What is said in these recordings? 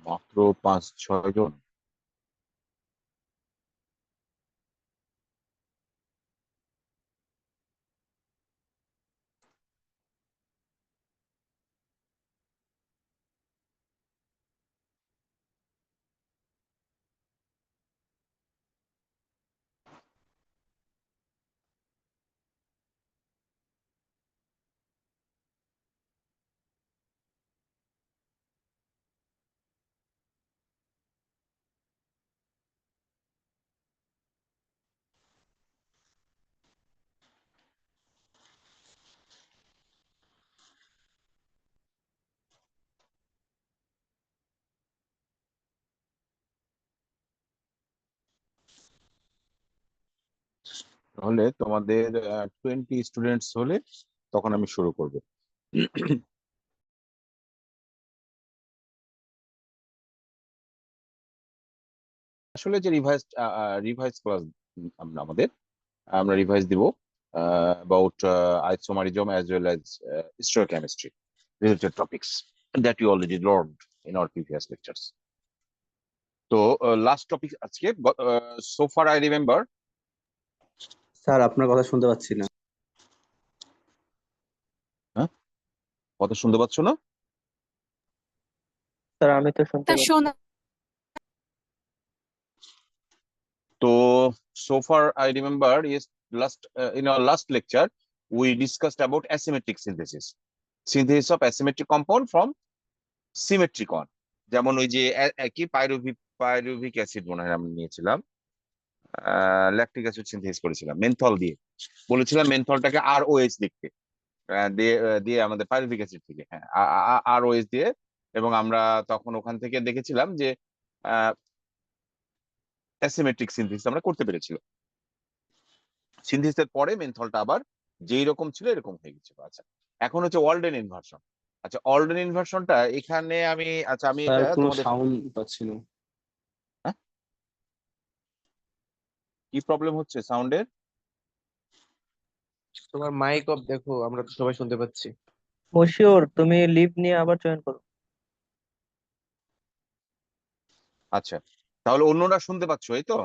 মাত্র 5-6 জন? তাহলে তোমাদের 20 স্টুডেন্টস হলে তখন আমি শুরু করব। আসলে যে রিভাইজ ক্লাস আমরা রিভাইজ দিব about isomerism as well as stereochemistry related topics that you already learned in our previous lectures. তো লাস্ট টপিক আজকে, so far I remember. Sir আপনার কথা শুনতে পাচ্ছি না। হ্যাঁ, কথা শুনতে পাচ্ছ না? স্যার আমি তো শুনতে পাচ্ছি। তো so far I remember, yes, in our last lecture we discussed about asymmetric synthesis of asymmetric compound from symmetric one. যেমন ওই যে কি পাইরুভিক অ্যাসিড মনে হয় আমরা নিয়েছিলাম, ল্যাকটিক অ্যাসিড সিনথেসিস করেছিলাম মেনথল দিয়ে, বলেছিলাম মেনথলটাকে ROH লিখতে, দিয়ে দিয়ে আমাদের পাইরুভিক অ্যাসিড থেকে, হ্যাঁ ROH দিয়ে, এবং আমরা তখন ওখান থেকে দেখেছিলাম যে অ্যাসিমেট্রিক সিনথেসিস আমরা করতে পেরেছিলাম। সিনথেসিসের পরে মেনথলটা আবার যেই রকম ছিল এরকম হয়ে গেছিল। আচ্ছা, এখন হচ্ছে ওয়ালডেন ইনভার্সন। আচ্ছা, ওয়ালডেন ইনভার্সনটা এখানে আমি স্যার এটা কোনো তোমাদের সাউন্ড পাচ্ছি না। কি প্রবলেম হচ্ছে সাউন্ডের? তোমার মাইক অফ দেখো, আমরা তো সবাই শুনতে পাচ্ছি। মশিউর, তুমি লিভ নিয়ে আবার জয়েন করো। আচ্ছা, তাহলে অন্যরা শুনতে পাচ্ছ এই তো?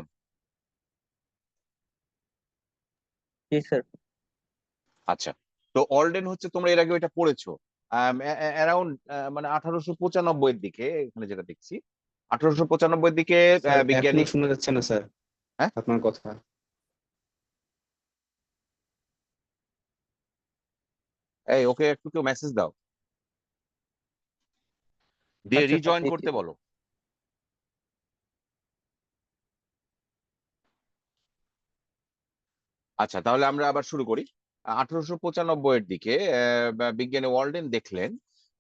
জি স্যার। আচ্ছা, তো অলডেন হচ্ছে তোমরা এর আগে এটা পড়েছো অ্যারাউন্ড মানে 1895 এর দিকে, এখানে যেটা দেখছি 1895 এর দিকে স্যার এখনো বিজ্ঞানী। শোনা যাচ্ছে না স্যার হ্যাঁ, আপনার কথা। এই ওকে একটু কেউ মেসেজ দাও, দিয়ে আচ্ছা স্যার, রিজয়েন দেখি। করতে বলো। আচ্ছা, তাহলে আমরা আবার শুরু করি। 1895 এর দিকে বিজ্ঞানী ওয়াল্ডেন দেখলেন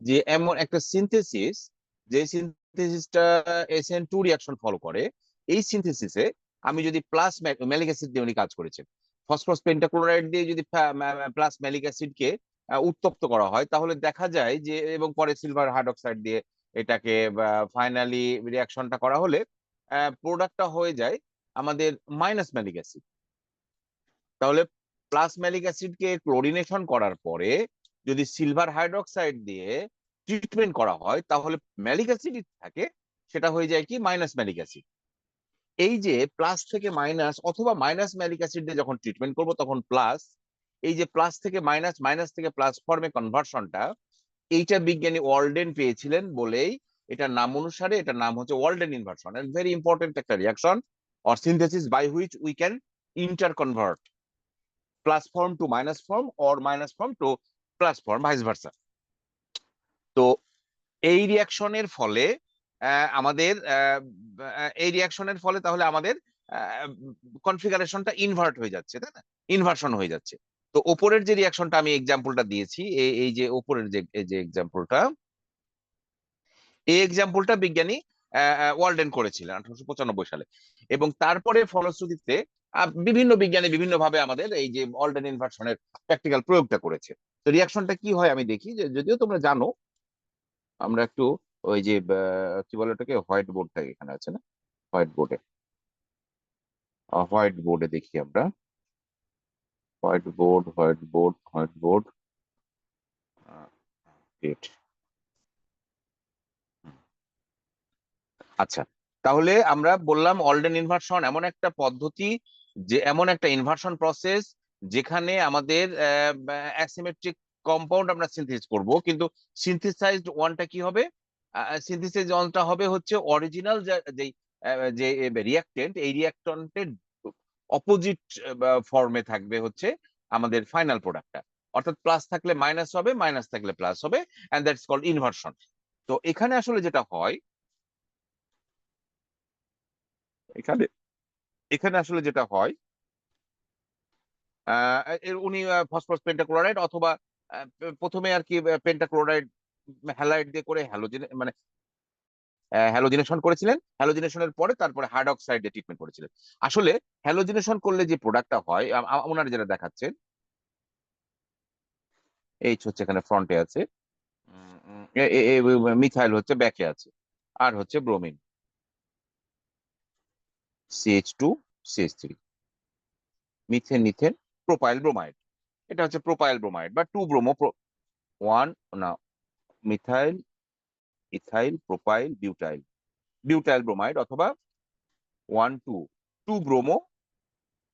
যে এমন একটা সিনথেসিস, যে সিনথেসিসটা SN2 রিয়াকশন ফলো করে। এই সিনথেসিসে আমি যদি প্লাস ম্যালিক অ্যাসিড দিয়ে উনি কাজ করেছেন, ফসফরাস পেন্টাক্লোরাইড দিয়ে যদি প্লাস ম্যালিক অ্যাসিডকে উত্তপ্ত করা হয়, তাহলে দেখা যায় যে, এবং পরে সিলভার হাইড্রক্সাইড দিয়ে এটাকে ফাইনালি রিয়াকশনটা করা হলে প্রোডাক্টটা হয়ে যায় আমাদের মাইনাস ম্যালিক অ্যাসিড। তাহলে প্লাস ম্যালিক অ্যাসিডকে ক্লোরিনেশন করার পরে যদি সিলভার হাইড্রোক্সাইড দিয়ে ট্রিটমেন্ট করা হয়, তাহলে ম্যালিক অ্যাসিড থাকে, সেটা হয়ে যায় কি মাইনাস ম্যালিক অ্যাসিড। এই যে প্লাস থেকে মাইনাস অথবা মাইনাস ম্যালিক অ্যাসিড দিয়ে যখন ট্রিটমেন্ট করব তখন প্লাস, এই যে প্লাস থেকে মাইনাস, মাইনাস থেকে প্লাস ফর্মে কনভার্সনটা, এইটা বিজ্ঞানী ওয়াল্ডেন পেয়েছিলেন বলেই এটার নাম অনুসারে এটার নাম হচ্ছে Walden inversion. And very important একটা reaction or synthesis by which we can interconvert plus form to minus form or minus form to plus form, vice versa. তো এই রিয়াকশনের ফলে আমাদের এই রিয়াকশনের ফলে তাহলে আমাদের কনফিগারেশনটা ইনভার্ট হয়ে যাচ্ছে, তাই না? ইনভার্সন হয়ে যাচ্ছে। তো ওপরের যে রিয়াকশনটা আমি এক্সাম্পলটা দিয়েছি, এই যে ওপরের যে এক্সাম্পলটা, এই এক্সাম্পলটা বিজ্ঞানী ওয়াল্ডেন করেছিলেন 1895 সালে। এবং তারপরে ফলশ্রুতিতে বিভিন্ন বিজ্ঞানী বিভিন্ন ভাবে আমাদের এই যে ওয়াল্ডেন ইনভার্সনের প্র্যাকটিক্যাল প্রয়োগটা করেছে। তো রিয়াকশনটা কি হয় আমি দেখি, যে যদিও তোমরা জানো, আমরা একটু ওই যে কি বলে ওটাকে, হোয়াইট বোর্ডটা এখানে আছে না, হোয়াইট বোর্ডে দেখি আমরা, হোয়াইট বোর্ড আচ্ছা, তাহলে আমরা বললাম অলডেন ইনভার্সন এমন একটা পদ্ধতি, যে এমন একটা ইনভার্সন প্রসেস যেখানে আমাদের অ্যাসিমেট্রিক কম্পাউন্ড আমরা সিনথেসিস করব, কিন্তু সিনথেসাইজড ওয়ানটা কি হবে? সিনথেসাইজ ওয়ানটা হবে হচ্ছে অরিজিনাল যে রিয়াক্টেন্ট, এই রিয়াক্টেন্টের অপোজিট ফর্মে থাকবে হচ্ছে আমাদের ফাইনাল প্রোডাক্টটা। অর্থাৎ প্লাস থাকলে মাইনাস হবে, মাইনাস থাকলে প্লাস হবে, এন্ড দ্যাটস কল্ড ইনভার্সন। তো এখানে আসলে যেটা হয়, এখানে এখানে আসলে যেটা হয়, উনি ফসফরাস পেন্টাক্লোরাইড অথবা প্রথমে আর কি পেন্টাক্লোরাইড হ্যালাইড দিয়ে করে হ্যালোজেন মানে হ্যালোজিনেশন করেছিলেন। হ্যালোজিনেশনের পরে তারপরে হাইড্রক্সাইড দিয়ে ট্রিটমেন্ট করেছিলেন। আসলে হ্যালোজিনেশন করলে যে প্রোডাক্টটা হয়, ওনারা যেটা দেখাচ্ছেন, এইচ হচ্ছে এখানে ফ্রন্টে আছে, মিথাইল হচ্ছে ব্যাকে আছে, আর হচ্ছে bromine, CH2 CH3, methane ethane, propyl bromide. এটা হচ্ছে প্রোপাইল ব্রোমাইড বা টু ব্রোমো ওয়ান, না, methyl, ethyl, propyl, butyl, butyl bromide, অথবা one two, two bromo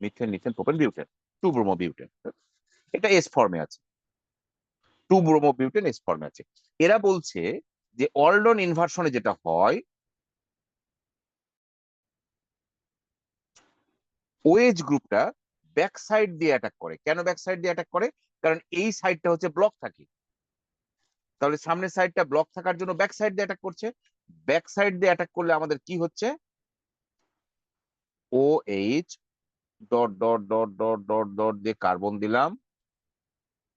methane ethane propane butane, two bromo butane. এটা এস ফর্মে আছে, টু ব্রোমো বিউটেন এস ফর্মে আছে। এরা বলছে যে অল্ডন ইনভার্সনে যেটা হয়, ওএইচ গ্রুপটা ব্যাক সাইড দিয়ে অ্যাটাক করে। কেন ব্যাক সাইড দিয়ে অ্যাটাক করে? কারণ এই সাইডটা হচ্ছে ব্লক থাকে। তাহলে সামনের সাইডটা ব্লক থাকার জন্য ব্যাক সাইড দিয়ে অ্যাটাক করছে। ব্যাক সাইড দিয়ে অ্যাটাক করলে আমাদের কি হচ্ছে? O H dot dot dot dot dot dot দিয়ে কার্বন দিলাম,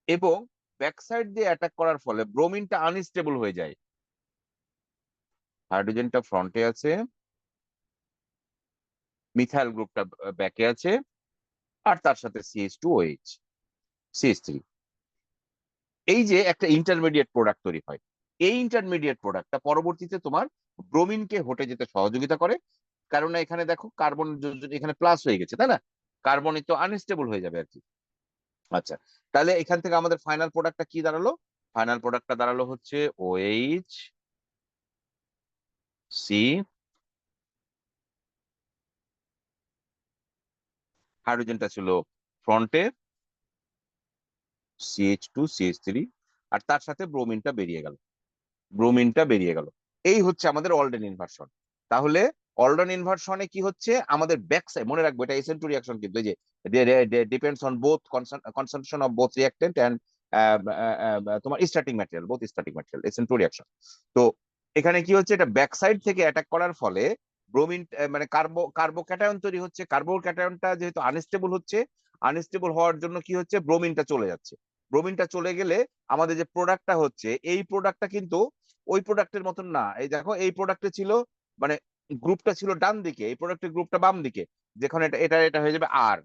এবং ব্যাক সাইড দিয়ে অ্যাটাক করার ফলে ব্রোমিনটা আনস্টেবল হয়ে যায়। হাইড্রোজেনটা ফ্রন্টে আছে, মিথাইল গ্রুপটা ব্যাকে আছে, আর তার সাথে CH2OH, CH3। এই যে একটা ইন্টারমিডিয়েট প্রোডাক্ট তৈরি হয়, এই ইন্টারমিডিয়েট প্রোডাক্টটা পরবর্তীতে তোমার ব্রোমিনকে হটে যেতে সহযোগিতা করে। কারণ এখানে দেখো কার্বন এখানে প্লাস হয়ে গেছে, তাই না? কার্বনই তো আনস্টেবল হয়ে যাবে আর কি। আচ্ছা, তাহলে এখান থেকে আমাদের ফাইনাল প্রোডাক্টটা কি দাঁড়ালো? ফাইনাল প্রোডাক্টটা দাঁড়ালো হচ্ছে OH, C, হাইড্রোজেনটা ছিল ফ্রন্টে, CH2 CH3, আর তার সাথে ব্রোমিনটা বেরিয়ে গেল, ব্রোমিনটা বেরিয়ে গেল। এই হচ্ছে আমাদের অলডেন ইনভার্সন। তাহলে অলডেন ইনভার্সনে কি হচ্ছে? আমাদের ব্যাক সাইড, মনে রাখবো এটা SN2 রিঅ্যাকশন, কিন্তু এই যে depends on both consumption of both reactant and তোমার starting material, both starting material, SN2 reaction. তো এখানে কি হচ্ছে? এটা ব্যাক সাইড থেকে অ্যাটাক করার ফলে ব্রোমিন মানে কার্বোক্যাটায়ন তৈরি হচ্ছে। কার্বোক্যাটায়নটা যেহেতু আনস্টেবল হচ্ছে, আনস্টেবল হওয়ার জন্য কি হচ্ছে? ব্রোমিনটা চলে যাচ্ছে। ব্রোমিনটা চলে গেলে আমাদের যে প্রোডাক্টটা হচ্ছে, এই প্রোডাক্টটা কিন্তু ওই প্রোডাক্টের মতন না। এই দেখো, এই প্রোডাক্টে ছিল মানে গ্রুপটা ছিল ডান দিকে, এই প্রোডাক্টের গ্রুপটা বাম দিকে। যেখানে এটা এটা এটা হয়ে যাবে আর,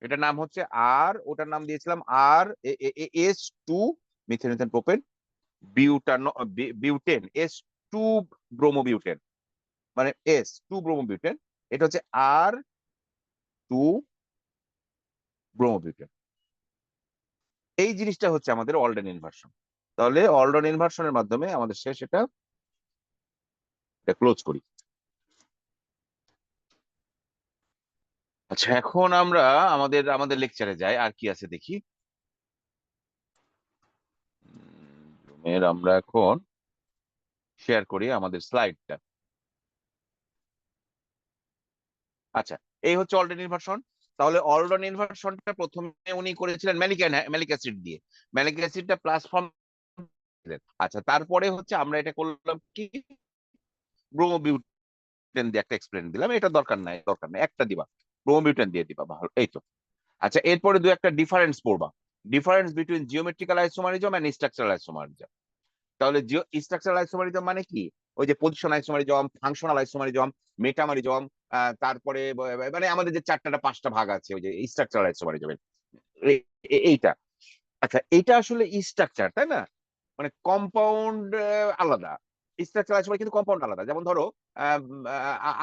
এটার নাম হচ্ছে আর, ওটার নাম দিয়েছিলাম আর S2 মিথেন প্রোপেন বিউটানো, বিউটেন, S2 ব্রোমোবিউটেন, মানে S2 ব্রোমোবিউটেন। এটা হচ্ছে R2 ব্রোমোবিউটেন। এই জিনিসটা হচ্ছে আমাদের অলডেন ইনভার্সন। তাহলে অলডেন ইনভার্সনের মাধ্যমে আমাদের শেষ, এটা ক্লোজ করি। আচ্ছা, এখন আমরা আমাদের আমাদের লেকচারে যাই, আর কি আছে দেখি। আমরা এখন শেয়ার করি আমাদের স্লাইডটা। আচ্ছা, এই হচ্ছে অলডেন ইনভার্সন। তাহলে অলডেন ইনভার্সনটা প্রথমে উনি করেছিলেন ম্যালিক অ্যাসিড দিয়ে। ম্যালিক অ্যাসিডটা প্লাস ফর্ম। আচ্ছা, তারপরে হচ্ছে আমরা এটা করলাম কি, ব্রোমোবিউটেন দিয়ে একটা এক্সপ্লেন দিলাম। এটা দরকার নাই, দরকার নাই, একটা দিবা, ব্রোমোবিউটেন দিয়ে দিবা, ভালো, এই তো। আচ্ছা, এরপরে দু একটা ডিফারেন্স পড়বা, difference between geometrical isomerism and structural isomerism. তাহলে স্ট্রাকচারাল আইসোমারিজম মানে কি? ওই যে position isomerism, functional isomerism, metamerism, তারপরে মানে আমাদের যে চারটা পাঁচটা ভাগ আছে, ওই যে স্ট্রাকচারাল আইসোমারিজমের এইটা। আচ্ছা, এটা আসলে স্ট্রাকচার, তাই না? মানে কম্পাউন্ড আলাদা, স্ট্রাকচার আইসোমার কিন্তু কম্পাউন্ড আলাদা। যেমন ধরো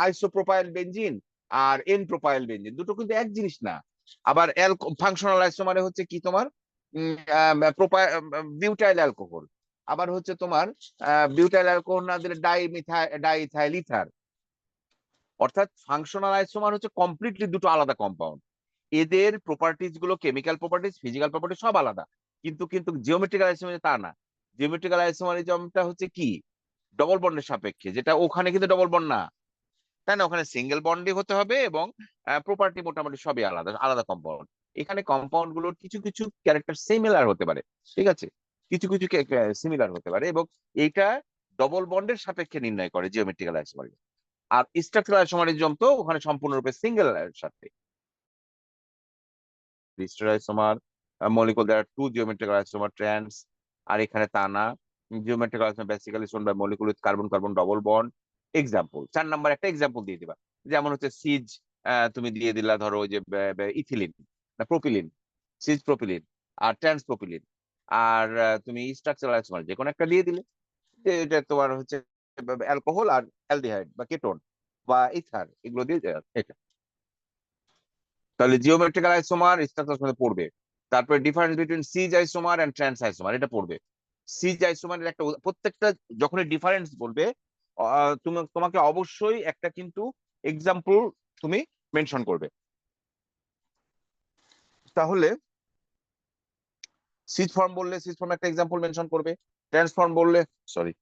আইসোপ্রোপাইল বেনজিন আর এন প্রোপাইল বেনজিন, দুটো কিন্তু এক জিনিস না। আবার ফাংশনাল আইসোমারে হচ্ছে কি তোমার বিউটাইল অ্যালকোহল, আবার হচ্ছে তোমার বিউটাইল অ্যালকোহল না দিলে ডাইইথাইল ইথার, অর্থাৎ ফাংশনাল আইসোমার হচ্ছে কমপ্লিটলি দুটো আলাদা কম্পাউন্ড। এদের প্রপার্টিজ গুলো, কেমিক্যাল প্রপার্টিজ, ফিজিক্যাল প্রপার্টি সব আলাদা, কিন্তু কিন্তু জিওমেট্রিক্যাল আইসোমার তা না। জিওমেট্রিক্যাল আইসোমারিজমটা হচ্ছে কি, ডবল বন্ডের সাপেক্ষে, যেটা ওখানে কিন্তু ডবল বন্ড না, তাই না? ওখানে সিঙ্গেল বন্ডই হতে হবে, এবং প্রপার্টি মোটামুটি সবই আলাদা আলাদা কম্পাউন্ড। এখানে কম্পাউন্ড গুলোর কিছু কিছু ক্যারেক্টার সিমিলার হতে পারে, ঠিক আছে, কিছু কিছু সিমিলার হতে পারে, এবং এইটা ডবল বন্ডের সাপেক্ষে নির্ণয় করে জিওমেট্রিক্যাল আইসোমারিজম। আর স্ট্রাকচারাল আইসোমারিজম তো ওখানে সম্পূর্ণরূপে সিঙ্গেল এর সাথে। Isomer molecule, there two geometrical isomer trans, আর এখানে তা না। Geometrical isomer basically shown by molecule with carbon carbon double bond. Example 4 number একটা এক্সাম্পল দিয়ে দিবা, যেমন হচ্ছে সিজ, তুমি দিয়ে দিলা ধরো ওই যে ইথিলিন না প্রোপিলিন, সিজ প্রোপিলিন আর ট্রান্স প্রোপিলিন। আর তুমি স্ট্রাকচারাল আইসোমার যে কোনো একটা দিয়ে দিলে, যে এটা তোমার হচ্ছে অ্যালকোহল আর অ্যালডিহাইড বা কেটোন বা ইথার, এগুলো দিয়ে এটা। তাহলে জিওমেট্রিক্যাল আইসোমার স্ট্রাকচার মধ্যে পড়বে। তারপরে difference between cis isomer and trans isomer, এটা পড়বে। সিজ আইসোমারের একটা প্রত্যেকটা যখনই ডিফারেন্স বলবে, তোমাকে অবশ্যই একটা কিন্তু এক্সাম্পল তুমি মেনশন করবে। তাহলে সিজ ফর্ম বললে সিজ ফর্ম একটা এক্সাম্পল মেনশন করবে, ট্রান্সফর্ম বললে, সরি,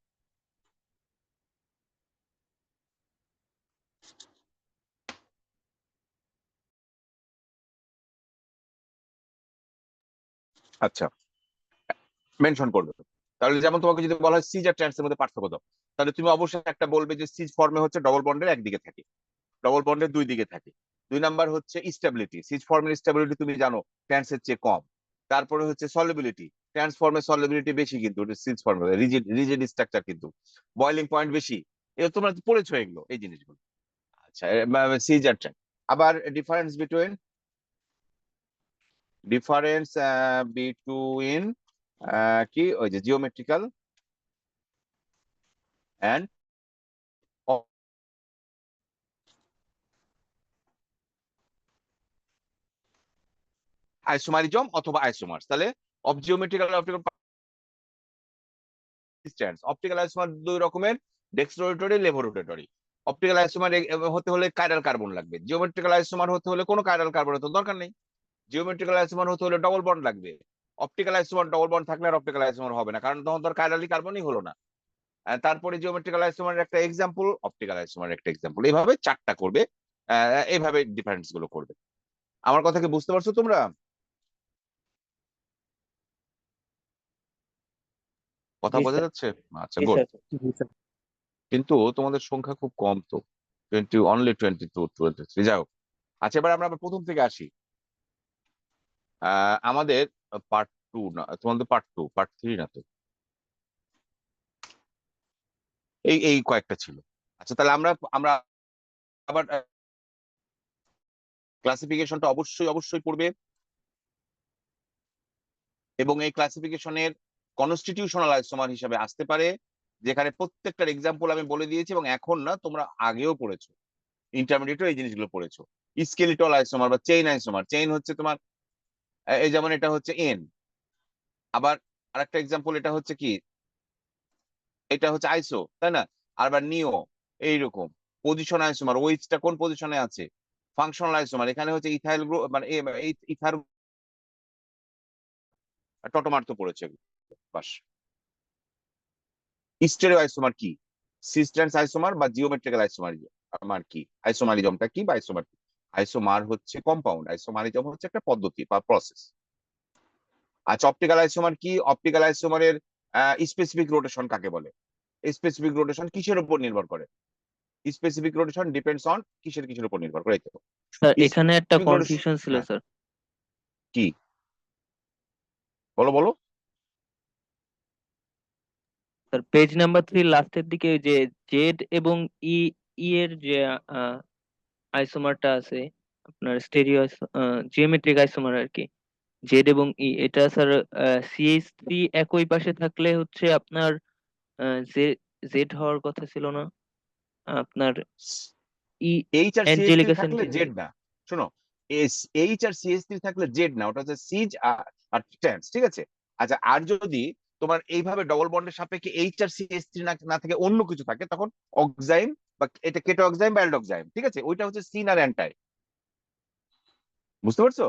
আচ্ছা, মেনশন করবে। তাহলে যেমন তোমাকে যদি বলা হয় সিজ আর ট্রান্স এর মধ্যে পার্থক্য দাও, তাহলে তুমি অবশ্যই একটা বলবে যে সিজ ফর্মে হচ্ছে ডবল বন্ডের একদিকে থাকে, ডবল বন্ডের দুই দিকে থাকে। 2 নাম্বার হচ্ছে স্টেবিলিটি, সিজ ফর্মের স্টেবিলিটি তুমি জানো ট্রান্সের চেয়ে কম। তারপরে হচ্ছে সলিবিলিটি, ট্রান্সফর্মের সলিবিলিটি বেশি, কিন্তু সিজ ফর্মে রিজিড রিজিড স্ট্রাকচার, কিন্তু বয়লিং পয়েন্ট বেশি। এটা তোমরা পড়েছো এগুলো, এই জিনিসগুলো। আচ্ছা, সিজ আর ট্রান্স। আবার ডিফারেন্স বিটুইন কি ওই যে জিওমেট্রিক্যাল এন্ড আইসোমারিজম অথবা আইসোমার্স। তাহলে of geometrical optical stands, optical isomer দুই রকমের, ডেক্সট্রোরেটরি লেভোরোটেটরি। অপটিক্যাল আইসোমার হতে হলে কাইরাল কার্বন লাগবে, জিওমেট্রিক্যাল আইসোমার হতে হলে কোনো কাইরাল কার্বনের তো দরকার নেই। জিওমেট্রিক্যাল আইসোমার হতে হলে ডবল বন্ড লাগবে, অপটিক্যাল আইসোমার ডবল বন্ড থাকলে আর অপটিক্যাল আইসোমার হবে না, কারণ তখন তোর কাইরালি কার্বনই হলো না। তারপরে জিওমেট্রিক্যাল আইসোমারের একটা এক্সাম্পল, অপটিক্যাল আইসোমারের একটা এক্সাম্পল, এইভাবে চারটা করবে, এইভাবে ডিফারেন্স গুলো করবে। আমার কথা কি বুঝতে পারছো তোমরা? কথা জি বোঝা স্যার। যাচ্ছে? আচ্ছা, জি গুড। স্যার। জি স্যার। কিন্তু তোমাদের সংখ্যা খুব কম তো, অনলি 22 23, যাই হোক। আচ্ছা, এবার আমরা আবার প্রথম থেকে আসি। আমাদের পার্ট টু না, তোমাদের পার্ট টু, পার্ট থ্রি না তো, এই এই কয়েকটা ছিল। আচ্ছা, তাহলে আমরা আমরা আবার ক্লাসিফিকেশনটা অবশ্যই অবশ্যই পড়বে, এবং এই ক্লাসিফিকেশনের কনস্টিটিউশনাল আইসোমার হিসাবে আসতে পারে, যেখানে প্রত্যেকটার এক্সাম্পল আমি বলে দিয়েছি, এবং এখন না, তোমরা আগেও পড়েছো, ইন্টারমিডিয়েটও এই জিনিসগুলো পড়েছো। স্কেলিটল আইসোমার বা চেইন আইসোমার, চেইন হচ্ছে তোমার এই যেমন এটা হচ্ছে এন, আবার আরেকটা এক্সাম্পল এটা হচ্ছে কি, এটা হচ্ছে আইসো, তাই না? আবার নিও, এইরকম। পজিশন আইসোমার, ওইচটা কোন পজিশনে আছে। ফাংশনাল আইসোমার, এখানে হচ্ছে ইথাইল গ্রুপ মানে ইথার টটোমার তো পড়েছে বাস। স্টেরিও আইসোমার কি, সিস্টেন্স আইসোমার বা জিওমেট্রিক্যাল আইসোমার আমার কি, আইসোমারিজমটা কি বা আইসোমার কি। আইসোমার হচ্ছে কম্পাউন্ড, আইসোমারিজম হচ্ছে একটা পদ্ধতি বা প্রসেস। আচ্ছা, অপটিক্যাল আইসোমার কি, অপটিক্যাল আইসোমারের স্পেসিফিক রোটেশন কাকে বলে। স্পেসিফিক রোটেশন কিসের উপর নির্ভর করে, স্পেসিফিক রোটেশন ডিপেন্ডস অন কিসের কিসের উপর নির্ভর করে, এই তো। স্যার এখানে একটা স্পেসিফিক রোটেশন, কনফিউশন ছিল হ্যাঁ, স্যার। কি, বলো বলো। স্যার পেজ নাম্বার 3 লাস্টের দিকে ওই যে জেড এবং ই, ই এর যে আইসোমারটা আছে, আপনার স্টেরিও জিওমেট্রিক আইসোমার আর কি, জেড এবং ই, এটা স্যার CH3 একই পাশে থাকলে হচ্ছে আপনার জেড হওয়ার কথা ছিল না আপনার, E H R CS three অ্যাঞ্জেলিক থাকলে অ্যাসেন্ট। জেড না, শোনো, এইচ আর সিএস থ্রি থাকলে জেড না, ওটা হচ্ছে সিজ আর ট্রান্স, ঠিক আছে। আচ্ছা, আর যদি তোমার এইভাবে ডবল বন্ডের সাপেক্ষে এইচ আর সিএস থ্রি না না থেকে অন্য কিছু থাকে, তখন অক্সাইম বা এটা কেটোক্সাইম বা অ্যালডোক্সাইম, ঠিক আছে? ওইটা হচ্ছে সিন আর অ্যান্টাই, বুঝতে পারছো?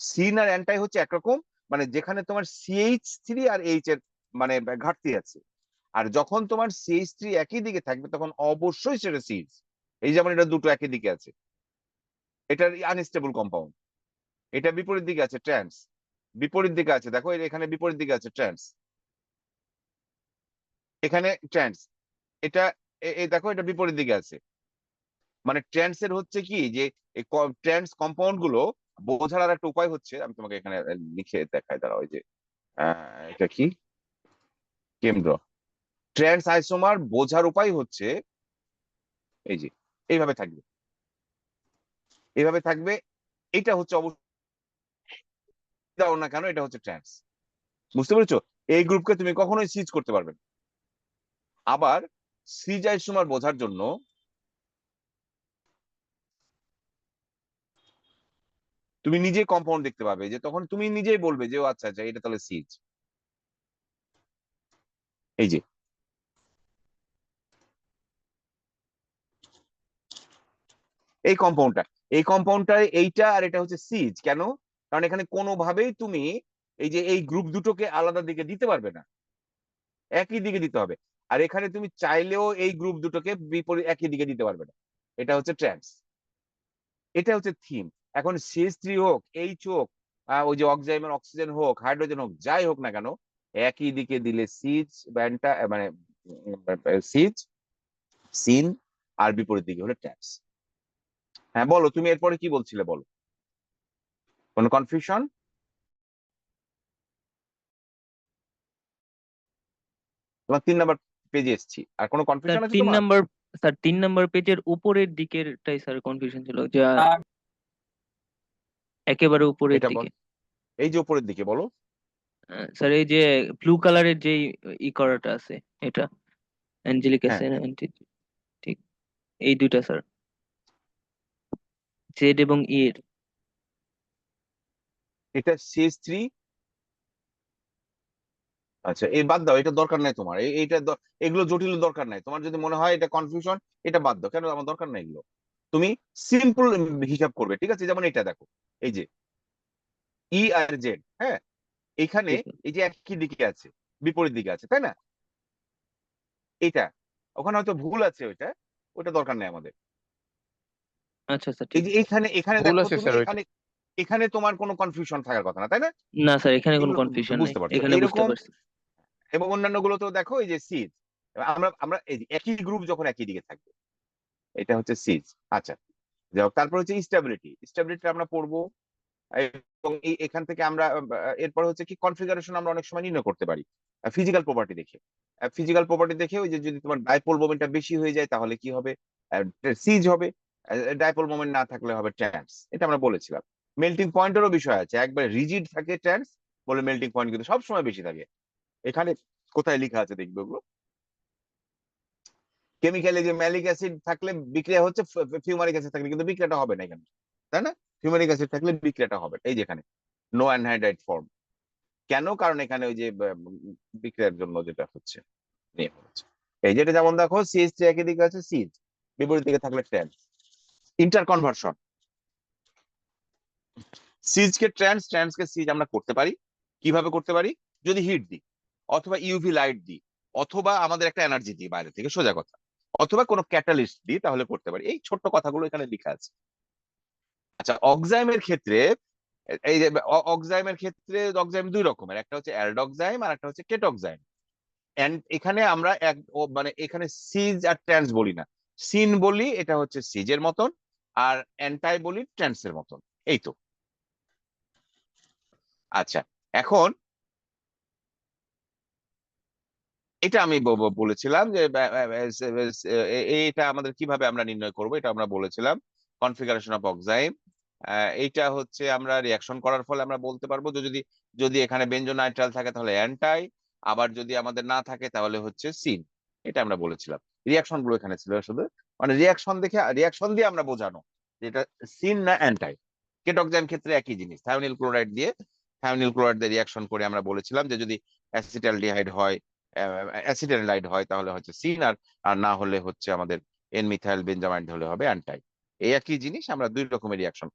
সিন আর অ্যান্টাই হচ্ছে একরকম, মানে যেখানে তোমার CH3 আর এইচ এর মানে ঘাটতি আছে। আর যখন তোমার CH3 একই দিকে থাকবে তখন অবশ্যই সেটা সিজ। এই যেমন এটা দুটো একই দিকে আছে, এটার আনস্টেবল কম্পাউন্ড। এটা বিপরীত দিকে আছে ট্রান্স, বিপরীত দিকে আছে, দেখো এখানে বিপরীত দিকে আছে ট্রান্স, এখানে ট্রান্স, এটা এই দেখো এটা বিপরীত দিকে আছে। মানে ট্রান্স এর হচ্ছে কি যে ট্রান্স কম্পাউন্ড গুলো বোঝার আর একটা উপায় হচ্ছে, আমি তোমাকে এখানে লিখে দেখাই, দাঁড়াও। ওই যে এটা কি কেন্দ্র ট্রান্স আইসোমার বোঝার উপায় হচ্ছে এই যে এইভাবে থাকবে, এইভাবে থাকবে। এটা হচ্ছে অবশ্যই দাও না কেন, এটা হচ্ছে ট্রান্স, বুঝতে পেরেছো? এই গ্রুপকে তুমি কখনোই সিজ করতে পারবে না। আবার সিজ আইসোমার বোঝার জন্য তুমি নিজে কম্পাউন্ড দেখতে পাবে, যে তখন তুমি নিজেই বলবে যে ও আচ্ছা আচ্ছা এটা তাহলে সিজ। এই যে এই কম্পাউন্ডটা, এই কম্পাউন্ডটা এইটা, আর এটা হচ্ছে সিজ। কেন? কারণ এখানে কোনোভাবেই তুমি এই যে এই গ্রুপ দুটোকে আলাদা দিকে দিতে পারবে না, একই দিকে দিতে হবে। আর এখানে তুমি চাইলেও এই গ্রুপ দুটোকে বিপরীত একই দিকে দিতে পারবে না। এটা হচ্ছে ট্রান্স, এটা হচ্ছে থিম। এখন CH3 হোক, এইচ হোক, ওই যে অক্সাইমের অক্সিজেন হোক, হাইড্রোজেন হোক, যাই হোক না কেন, একই দিকে দিলে সিজ ব্যান্ডটা মানে সিজ সিন, আর বিপরীত দিকে হলে ট্রান্স। হ্যাঁ বলো, তুমি এরপরে কি বলছিলে বলো, কোনো কনফিউশন? তোমার 3 নম্বর পেজে এসেছি, আর কোনো স্যার কনফিউশন আছে তিন তোমার? নাম্বার স্যার 3 নম্বর পেজের উপরের দিকেরটাই স্যার কনফিউশন ছিল, যা একেবারে উপরের এটা বল, দিকে। এই যে উপরের দিকে বলো। স্যার এই যে ব্লু কালারের যে করাটা আছে, এটা অ্যাঞ্জেলিক হ্যাঁ, অ্যাসিড, ঠিক এই দুইটা স্যার, জেড এবং ই এর। এটা CH3। আচ্ছা এই বাদ দাও, এটা দরকার নাই তোমার, এইটা এগুলো জটিল দরকার নাই তোমার। যদি মনে হয় এটা কনফিউশন, এটা বাদ দাও, কেন আমার দরকার নাই এগুলো। তুমি সিম্পল হিসাব করবে, ঠিক আছে? যেমন এটা দেখো, এই যে ই আর জেড, হ্যাঁ, এখানে জি স্যার। এই যে একই দিকে আছে, বিপরীত দিকে আছে, তাই না? এটা ওখানে হয়তো ভুল আছে, ওইটা ওটা দরকার নেই আমাদের। আচ্ছা স্যার, এই ঠিক যে আছে। এখানে এখানে ভুল দেখো আছে তুমি, স্যার ওইটা। এখানে এখানে তোমার কোনো কনফিউশন থাকার কথা না, তাই না? না স্যার, এখানে কোনো এগুলো কনফিউশন নেই, বুঝতে পারছো এখানে বুঝতে এইরকম। পারছি। এবং অন্যান্য গুলো তো দেখো, এই যে সিজ, আমরা আমরা এই যে একই গ্রুপ যখন একই দিকে থাকবে, এটা হচ্ছে সিজ। আচ্ছা যাই হোক, তারপর হচ্ছে স্টেবিলিটি, স্টেবিলিটি আমরা পড়বো। এবং এখান থেকে আমরা এরপর হচ্ছে কি কনফিগারেশন আমরা অনেক সময় নির্ণয় করতে পারি ফিজিক্যাল প্রপার্টি দেখে। ফিজিক্যাল প্রপার্টি দেখে ওই যে যদি তোমার ডাইপোল মোমেন্টটা বেশি হয়ে যায় তাহলে কি হবে, সিজ হবে। ডাইপোল মোমেন্ট না থাকলে হবে ট্রান্স, এটা আমরা বলেছিলাম। মেল্টিং পয়েন্টেরও বিষয় আছে, একবার রিজিড থাকে ট্রান্স বলে মেল্টিং পয়েন্ট কিন্তু সবসময় বেশি থাকে। এখানে কোথায় লেখা আছে দেখবে ওগুলো। কেমিক্যালে যে ম্যালিক অ্যাসিড থাকলে বিক্রিয়া হচ্ছে, ফিউমারিক অ্যাসিড থাকলে কিন্তু বিক্রিয়াটা হবে না এখানে, তাই না? ফিউমারিক অ্যাসিড থাকলে বিক্রিয়াটা হবে, এই যেখানে নো অ্যানহাইড্রাইড ফর্ম। কেন? কারণ এখানে ওই যে বিক্রিয়ার জন্য যেটা হচ্ছে নিয়ম হচ্ছে এই যেটা, যেমন দেখো CH3 একই দিকে আছে সিজ, বিপরীত দিকে থাকলে ট্রান্স। ইন্টার কনভার্সন, সিজ কে ট্রান্স, ট্রান্স কে সিজ আমরা করতে পারি। কিভাবে করতে পারি? যদি হিট দিই, অথবা ইউভি লাইট দিই, অথবা আমাদের একটা এনার্জি দিই বাইরে থেকে, সোজা কথা, অথবা কোনো ক্যাটালিস্ট দিই, তাহলে করতে পারি। এই ছোট্ট কথাগুলো এখানে লেখা আছে। আচ্ছা অক্সাইমের ক্ষেত্রে, এই যে অক্সাইমের ক্ষেত্রে অক্সাইম দুই রকমের, একটা হচ্ছে অ্যালডক্সাইম আর একটা হচ্ছে কেটক্সাইম। এন্ড এখানে আমরা মানে এখানে সিজ আর ট্রান্স বলি না, সিন বলি, এটা হচ্ছে সিজের মতন, আর অ্যান্টাই বলি ট্রান্সের মতন, এই তো। আচ্ছা এখন এটা আমি বলেছিলাম যে এইটা আমাদের কিভাবে আমরা নির্ণয় করব, এটা আমরা বলেছিলাম। কনফিগারেশন অফ অক্সাইম, এইটা হচ্ছে আমরা রিয়াকশন করার ফলে আমরা বলতে পারবো যে যদি যদি এখানে বেঞ্জোনাইট্রাল থাকে তাহলে অ্যান্টাই, আবার যদি আমাদের না থাকে তাহলে হচ্ছে সিন। এটা আমরা বলেছিলাম। রিয়াকশন গুলো এখানে ছিল শুধু, মানে রিয়াকশন দেখে, রিয়াকশন দিয়ে আমরা বোঝানো যে এটা সিন না অ্যান্টাই। কেটক্সাইম ক্ষেত্রে একই জিনিস, থায়োনিল ক্লোরাইড দিয়ে, থায়োনিল ক্লোরাইড দিয়ে রিয়াকশন করে আমরা বলেছিলাম যে যদি অ্যাসিটালডিহাইড হয়, অ্যাসিটালডিহাইড হয় তাহলে হচ্ছে সিন, আর আর না হলে হচ্ছে আমাদের এন মিথাইল বেঞ্জামাইড হলে হবে অ্যান্টাই। এই একই জিনিস আমরা দুই রকমের রিয়াকশন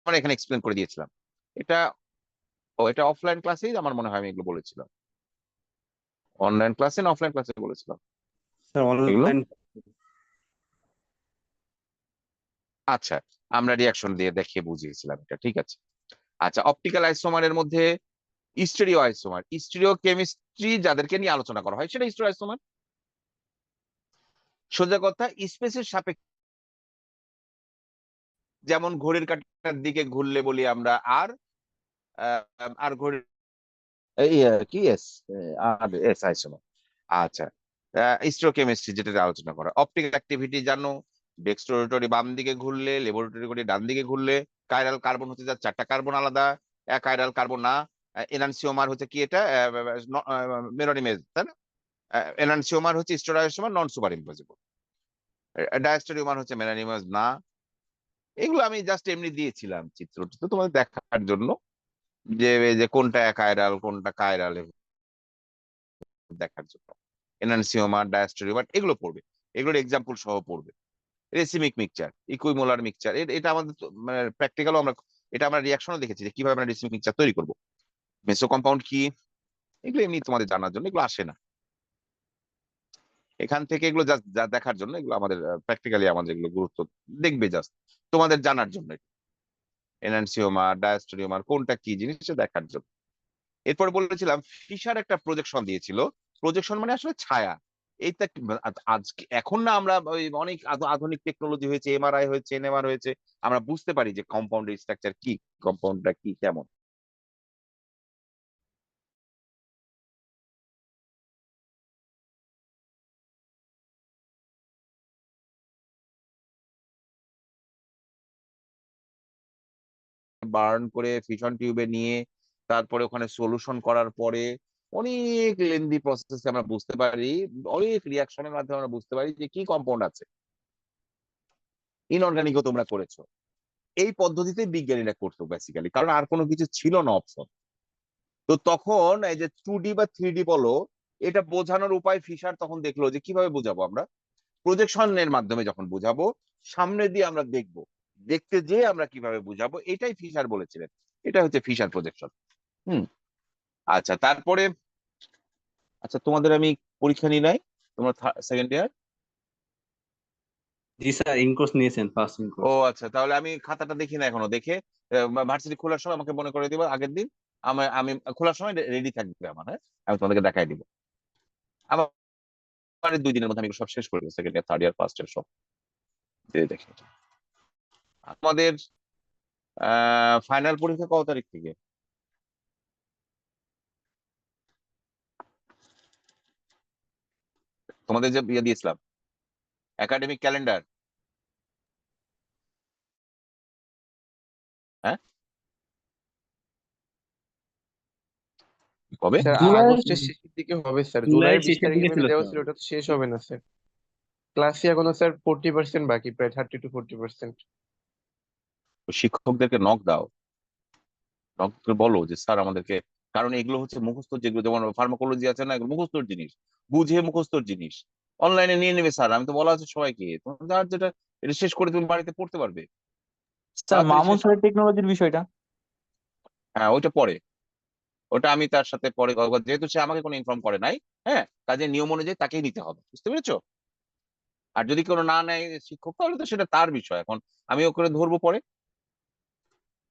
আমরা এখানে এক্সপ্লেন করে দিয়েছিলাম। এটা এটা অফলাইন ক্লাসেই আমার মনে হয় আমি এগুলো বলেছিলাম, অনলাইন ক্লাসে না অফলাইন ক্লাসে বলেছিলাম স্যার এগুলো। অনলাইন। আচ্ছা, আমরা রিয়াকশন দিয়ে দেখিয়ে বুঝিয়েছিলাম এটা, ঠিক আছে। আচ্ছা, অপটিক্যাল আইসোমারের মধ্যে স্টিরিও আইসোমার, স্টিরিও কেমিস্ট্রি যাদেরকে নিয়ে আলোচনা করা হয় সেটা স্টিরিও আইসোমার। সোজা কথা, স্পেসের সাপেক্ষে, যেমন ঘড়ির কাঁটার দিকে ঘুরলে বলি আমরা আর, আর ঘড়ির এই কি এস, আর এস আইসোমার। আচ্ছা, স্টিরিওকেমিস্ট্রি যেটা আলোচনা করা, অপটিক্যাল অ্যাক্টিভিটি জানো, ডেক্সট্রোরেটরি বাম দিকে ঘুরলে, লেবরেটরি ডান দিকে ঘুরলে, কাইরাল কার্বন হচ্ছে যার চারটা কার্বন আলাদা, কাইরাল কার্বন না, এনানসিওমার হচ্ছে কি এটা, মেরোনিমেজ, তাই না? এনানসিওমার হচ্ছে স্টেরিওআইসোমার, নন সুপার ইম্পোজিবল। ডায়াস্টেরিওমার হচ্ছে মেরানিমাস না। এগুলো আমি জাস্ট এমনি দিয়েছিলাম চিত্রটি তো তোমাদের দেখার জন্য, যে যে কোনটা কাইরাল কোনটা কাইরাল দেখার জন্য। এনানসিওমার, ডায়াস্টেরিওমার এগুলো পড়বে, এগুলোর এক্সাম্পল সহ পড়বে। রেসিমিক মিক্সচার, ইকুইমোলার মিক্সচার, এটা আমাদের মানে প্র্যাকটিক্যালও আমরা, এটা আমরা রিয়াকশনও দেখেছি যে কিভাবে আমরা রেসিমিক মিক্সচার তৈরি করবো। মেসো কম্পাউন্ড কি, এগুলো এমনি তোমাদের জানার জন্য, এগুলো আসে না এখান থেকে, এগুলো জাস্ট দেখার জন্য, এগুলো আমাদের প্র্যাকটিক্যালি আমাদের এগুলো গুরুত্ব দেখবে জাস্ট তোমাদের জানার জন্য, এনানসিওমার ডায়াস্টেরিওমার কোনটা কি জিনিস সেটা দেখার জন্য। এরপর বলেছিলাম ফিশার একটা প্রজেকশন দিয়েছিল, প্রজেকশন মানে আসলে ছায়া। এইটা আজকে এখন না আমরা ওই অনেক আধুনিক টেকনোলজি হয়েছে, এমআরআই হয়েছে, এনএমআর হয়েছে, আমরা বুঝতে পারি যে কম্পাউন্ডের স্ট্রাকচার কি, কম্পাউন্ডটা কি কেমন। বার্ন করে ফিশন টিউবে নিয়ে তারপরে ওখানে সলিউশন করার পরে অনেক লেন্দি প্রসেসে আমরা বুঝতে পারি, অনেক রিয়াকশনের মাধ্যমে আমরা বুঝতে পারি যে কি কম্পাউন্ড আছে। ইনঅর্গানিকও তোমরা করেছো, এই পদ্ধতিতে বিজ্ঞানীরা করতো বেসিক্যালি, কারণ আর কোনো কিছু ছিল না অপশন। তো তখন এই যে 2D বা 3D বলো, এটা বোঝানোর উপায় ফিশার তখন দেখলো যে কিভাবে বোঝাবো আমরা, প্রজেকশনের মাধ্যমে যখন বুঝাবো, সামনে দিয়ে আমরা দেখবো, দেখতে যে আমরা কিভাবে বুঝাবো, এটাই ফিশার বলেছিলেন। এটা হচ্ছে ফিশার প্রজেকশন। হুম। আচ্ছা, তারপরে আচ্ছা তোমাদের আমি পরীক্ষা নিই নাই, তোমরা সেকেন্ড ইয়ার। জি স্যার, ইনকোর্স নিয়েছেন, ফার্স্ট ও ইনকোর্স। আচ্ছা, তাহলে আমি খাতাটা দেখি না এখনো, দেখে ভার্সিটি খোলার সময় আমাকে মনে করে দিবা আগের দিন, আমি খোলার সময় রেডি থাকবে আমার, হ্যাঁ, আমি তোমাদেরকে দেখাই দিব। আমার 2 দিনের মধ্যে আমি সব শেষ করে দেবো, second year third year first year সব দিয়ে দেখি। আমাদের ফাইনাল পরীক্ষা কত তারিখ থেকে? তোমাদের যে ইয়ে দিয়েছিলাম একাডেমিক ক্যালেন্ডার, হ্যাঁ, কবে? স্যার জুলাই, আগস্টের শেষের দিকে হবে স্যার, জুলাই জুলাইয়ের 20 শেষের তারিখে দিকে ছিল মেনে দেওয়া স্যার। ছিল, ওটা তো শেষ হবে না স্যার। ক্লাসে এখনো স্যার 40% বাকি, প্রায় 30 to 40%। শিক্ষকদেরকে নক দাও, নক করে বলো যে স্যার আমাদেরকে, কারণ এগুলো হচ্ছে মুখস্থ, যেগুলো যেমন ফার্মাকোলজি আছে না, এগুলো মুখস্থর জিনিস, বুঝে মুখস্থর জিনিস, অনলাইনে নিয়ে নেবে স্যার, আমি তো বলা আছে সবাইকে, তোমার যার যেটা, এটা শেষ করে তুমি বাড়িতে পড়তে পারবে স্যার তাড়াতাড়ি মামুন শেষ। স্যারের টেকনোলজির বিষয়টা। হ্যাঁ, ওইটা পরে, ওটা আমি তার সাথে পরে কথা বলবো, যেহেতু সে আমাকে কোনো ইনফর্ম করে নাই। হ্যাঁ, কাজে নিয়ম অনুযায়ী তাকেই নিতে হবে, বুঝতে পেরেছো? আর যদি কোনো না নেয় শিক্ষক, তাহলে তো সেটা তার বিষয়, এখন আমি ওকে ধরবো পরে।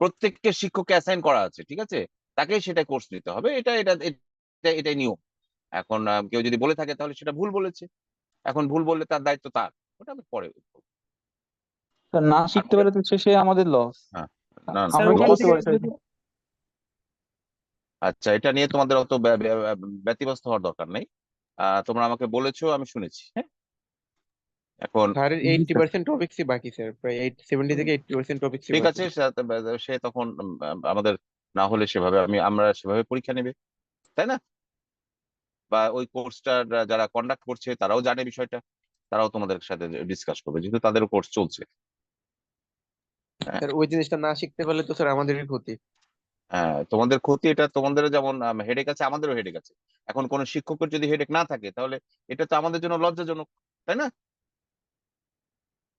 প্রত্যেককে শিক্ষককে অ্যাসাইন করা আছে, ঠিক আছে, তাকেই সেটা কোর্স নিতে হবে, এটাই নিয়ম। এখন কেউ যদি বলে থাকে তাহলে সেটা ভুল বলেছে, এখন ভুল বললে তার দায়িত্ব তার, ওটা আমি পরে বলবো। স্যার না শিখতে তারপরে পারলে তো শেষে আমাদের লস। হ্যাঁ, না না আমরা কি লস। করতে পারি স্যার? আচ্ছা, এটা নিয়ে তোমাদের অত ব্যতিব্যস্ত হওয়ার দরকার নেই, তোমরা আমাকে বলেছো, আমি শুনেছি, হ্যাঁ। এখন স্যারের জি স্যার। 80% টপিক্সই বাকি স্যার, প্রায় 70 থেকে 80% টপিক্সই ঠিক বাকি। আছে, সে তখন আমাদের না হলে সেভাবে আমরা সেভাবে পরীক্ষা নেবে, তাই না? বা ওই কোর্সটা যারা কন্ডাক্ট করছে তারাও জানে বিষয়টা, তারাও তোমাদের সাথে ডিসকাস করবে, যেহেতু তাদের কোর্স চলছে। হ্যাঁ, স্যার ওই জিনিসটা না শিখতে পারলে তো স্যার আমাদেরই ক্ষতি। হ্যাঁ, তোমাদের ক্ষতি, এটা তোমাদের যেমন হেডেক আছে, আমাদেরও হেডেক আছে। এখন কোন শিক্ষকের যদি হেডেক না থাকে তাহলে এটা তো আমাদের জন্য লজ্জাজনক, তাই না?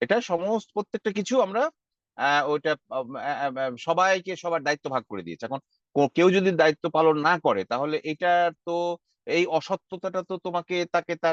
এটা সমস্ত প্রত্যেকটা কিছু আমরা ওইটা সবাইকে সবার দায়িত্ব ভাগ করে দিয়েছে। এখন কেউ যদি দায়িত্ব পালন না করে তাহলে এটা তো এই অসত্যতাটা তো তোমাকে তাকে তার